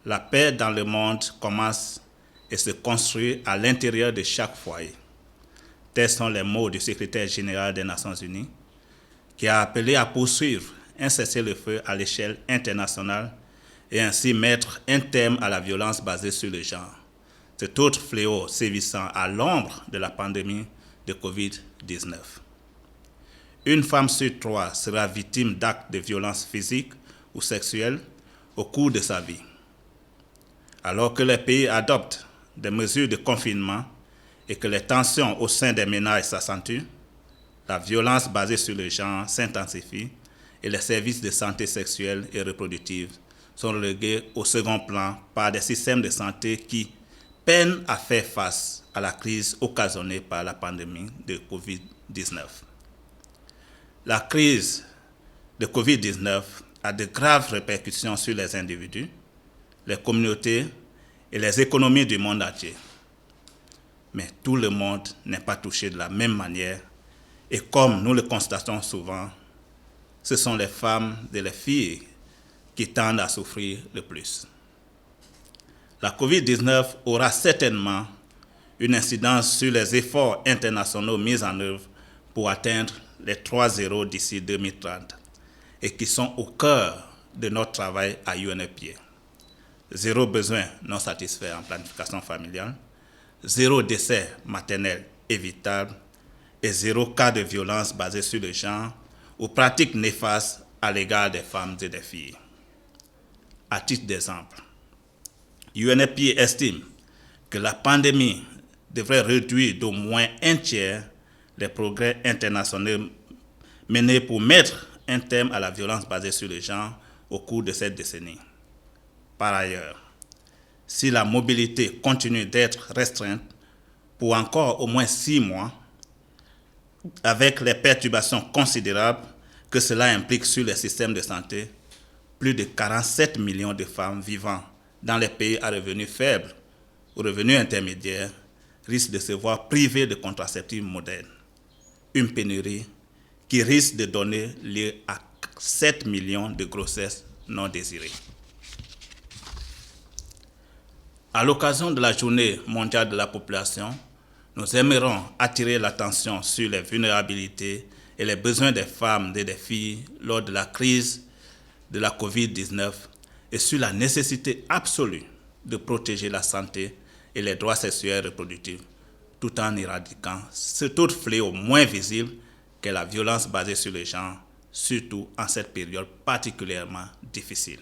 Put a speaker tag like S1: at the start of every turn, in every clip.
S1: La paix dans le monde commence et se construit à l'intérieur de chaque foyer. Tels sont les mots du secrétaire général des Nations Unies, qui a appelé à poursuivre un cessez-le-feu à l'échelle internationale et ainsi mettre un terme à la violence basée sur le genre. Cet autre fléau sévissant à l'ombre de la pandémie de Covid-19. Une femme sur 3 sera victime d'actes de violence physique ou sexuelle au cours de sa vie. Alors que les pays adoptent des mesures de confinement et que les tensions au sein des ménages s'accentuent, la violence basée sur le genre s'intensifie et les services de santé sexuelle et reproductive sont relégués au second plan par des systèmes de santé qui peinent à faire face à la crise occasionnée par la pandémie de Covid-19. La crise de Covid-19 a de graves répercussions sur les individus, les communautés et les économies du monde entier. Mais tout le monde n'est pas touché de la même manière et comme nous le constatons souvent, ce sont les femmes et les filles qui tendent à souffrir le plus. La COVID-19 aura certainement une incidence sur les efforts internationaux mis en œuvre pour atteindre les 3 zéros d'ici 2030 et qui sont au cœur de notre travail à UNFPA. 0 besoin non satisfait en planification familiale, 0 décès maternel évitable et 0 cas de violence basée sur le genre ou pratiques néfastes à l'égard des femmes et des filles. À titre d'exemple, UNFPA estime que la pandémie devrait réduire d'au moins un tiers les progrès internationaux menés pour mettre un terme à la violence basée sur le genre au cours de cette décennie. Par ailleurs, si la mobilité continue d'être restreinte pour encore au moins 6 mois, avec les perturbations considérables que cela implique sur les systèmes de santé, plus de 47 millions de femmes vivant dans les pays à revenus faibles ou revenus intermédiaires risquent de se voir privées de contraceptifs modernes. Une pénurie qui risque de donner lieu à 7 millions de grossesses non désirées. À l'occasion de la Journée mondiale de la population, nous aimerons attirer l'attention sur les vulnérabilités et les besoins des femmes et des filles lors de la crise de la COVID-19 et sur la nécessité absolue de protéger la santé et les droits sexuels et reproductifs, tout en éradiquant cet autre fléau moins visible qu'est la violence basée sur le genre, surtout en cette période particulièrement difficile.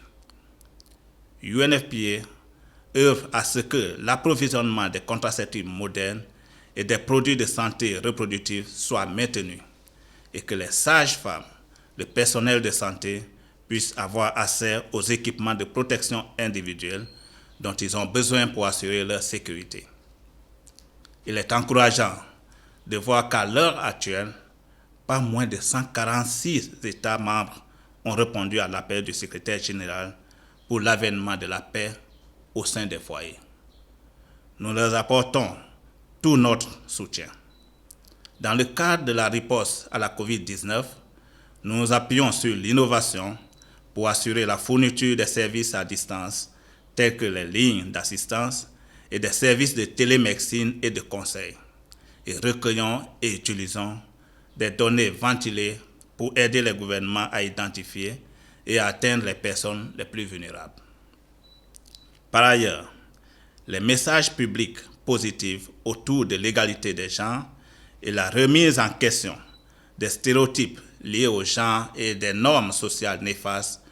S1: UNFPA œuvre à ce que l'approvisionnement des contraceptifs modernes et des produits de santé reproductive soit maintenu et que les sages-femmes, le personnel de santé puissent avoir accès aux équipements de protection individuelle dont ils ont besoin pour assurer leur sécurité. Il est encourageant de voir qu'à l'heure actuelle, pas moins de 146 États membres ont répondu à l'appel du secrétaire général pour l'avènement de la paix au sein des foyers. Nous leur apportons tout notre soutien. Dans le cadre de la riposte à la COVID-19, nous nous appuyons sur l'innovation pour assurer la fourniture des services à distance tels que les lignes d'assistance et des services de télémédecine et de conseil, et recueillons et utilisons des données ventilées pour aider les gouvernements à identifier et à atteindre les personnes les plus vulnérables. Par ailleurs, les messages publics positifs autour de l'égalité des genres et la remise en question des stéréotypes liés au genre et des normes sociales néfastes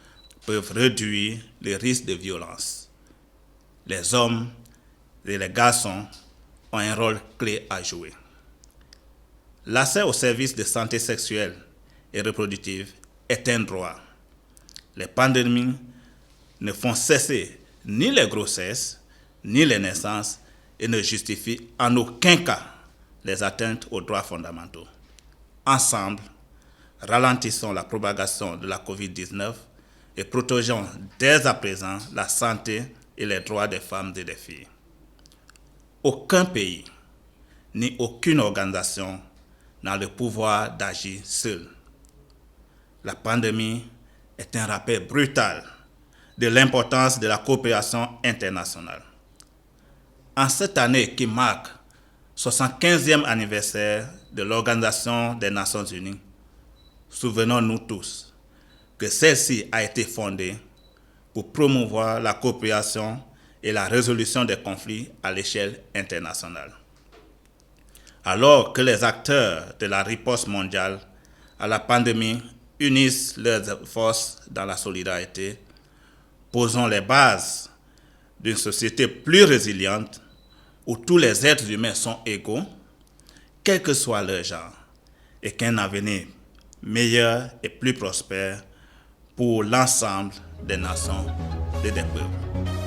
S1: peuvent réduire les risques de violence. Les hommes et les garçons ont un rôle clé à jouer. L'accès aux services de santé sexuelle et reproductive est un droit. Les pandémies ne font cesser ni les grossesses, ni les naissances et ne justifient en aucun cas les atteintes aux droits fondamentaux. Ensemble, ralentissons la propagation de la COVID-19 et protégeons dès à présent la santé et les droits des femmes et des filles. Aucun pays ni aucune organisation n'a le pouvoir d'agir seul. La pandémie est un rappel brutal de l'importance de la coopération internationale. En cette année qui marque 75e anniversaire de l'Organisation des Nations Unies, souvenons-nous tous que celle-ci a été fondée pour promouvoir la coopération et la résolution des conflits à l'échelle internationale. Alors que les acteurs de la riposte mondiale à la pandémie unissent leurs forces dans la solidarité, posons les bases d'une société plus résiliente où tous les êtres humains sont égaux, quel que soit leur genre, et qu'un avenir meilleur et plus prospère pour l'ensemble des nations et des peuples.